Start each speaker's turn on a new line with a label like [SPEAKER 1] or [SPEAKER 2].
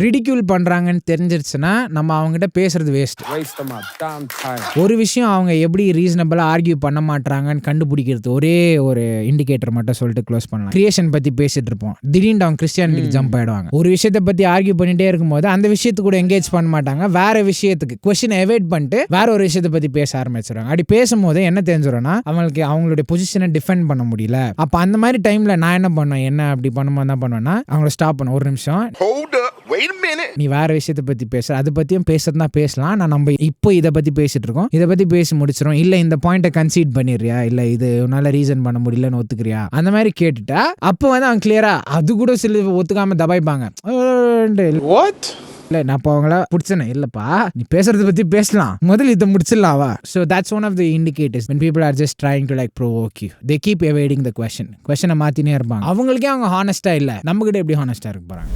[SPEAKER 1] Ridicule பண்றாங்கன்னு தெரிஞ்சிருச்சுன்னா நம்ம அவங்ககிட்ட பேசுறது வேஸ்ட். ஒரு விஷயம் அவங்க எப்படி ரீசனபிளா ஆர்கியூ பண்ண மாட்டாங்கன்னு கண்டுபிடிக்கிறது ஒரே ஒரு இண்டிகேட்டர் மட்டும் சொல்லிட்டு க்ளோஸ் பண்ணலாம். கிரியேஷன் பத்தி பேசிட்டு இருப்போம், திடீர்னு அவங்க கிறிஸ்டியானிட்டி ஜம்ப் ஆயிடுவாங்க. ஒரு விஷயத்தை பத்தி ஆர்கியூ பண்ணிட்டே இருக்கும்போது அந்த விஷயத்துக்கு கூட எங்கேஜ் பண்ண மாட்டாங்க, வேற விஷயத்துக்கு கொஸ்டின் எவைட் பண்ணிட்டு வேற ஒரு விஷயத்தை பத்தி பேச ஆரம்பிச்சிருவாங்க. அப்படி பேசும்போது என்ன தெரிஞ்சிடும்னா அவங்களுக்கு அவங்களுடைய பொசிஷனை டிஃபெண்ட் பண்ண முடியல. அப்ப அந்த மாதிரி டைம்ல நான் என்ன பண்ணுவேன், என்ன அப்படி பண்ணும்போது தான் பண்ணுவேன்னா அவங்கள ஸ்டாப் பண்ண, ஒரு நிமிஷம் நீ வேற விஷயத்தை பத்தி பேச, அதை பத்தியும் பேசுறதுனா பேசலாம், நான் நம்ம இப்போ இதை பத்தி பேசிட்டு இருக்கோம், இதை பத்தி பேசி முடிச்சிடும், இல்ல இந்த பாயிண்ட்டை கன்சீட் பண்ணிடுறியா, இல்ல இது உன்னால ரீசன் பண்ண முடியலன்னு ஒத்துக்கிறியா, அந்த மாதிரி கேட்டுட்டா அப்போ வந்து அவங்க கிளியரா அது கூட சில ஒத்துக்காம தபாய்ப்பாங்க. இல்ல நான் இப்போ அவங்கள பிடிச்சனே இல்லப்பா, நீ பேசுறத பத்தி பேசலாம், முதல்ல இதை முடிச்சிடலாவா. So that's one of the indicators when people are just trying to like provoke you. They keep evading the question. கொஸ்டினை மாத்தினே இருப்பாங்க. அவங்களுக்கே அவங்க ஹானஸ்டா இல்ல, நம்ம கிட்ட எப்படி ஹானஸ்டா இருக்க போறாங்க?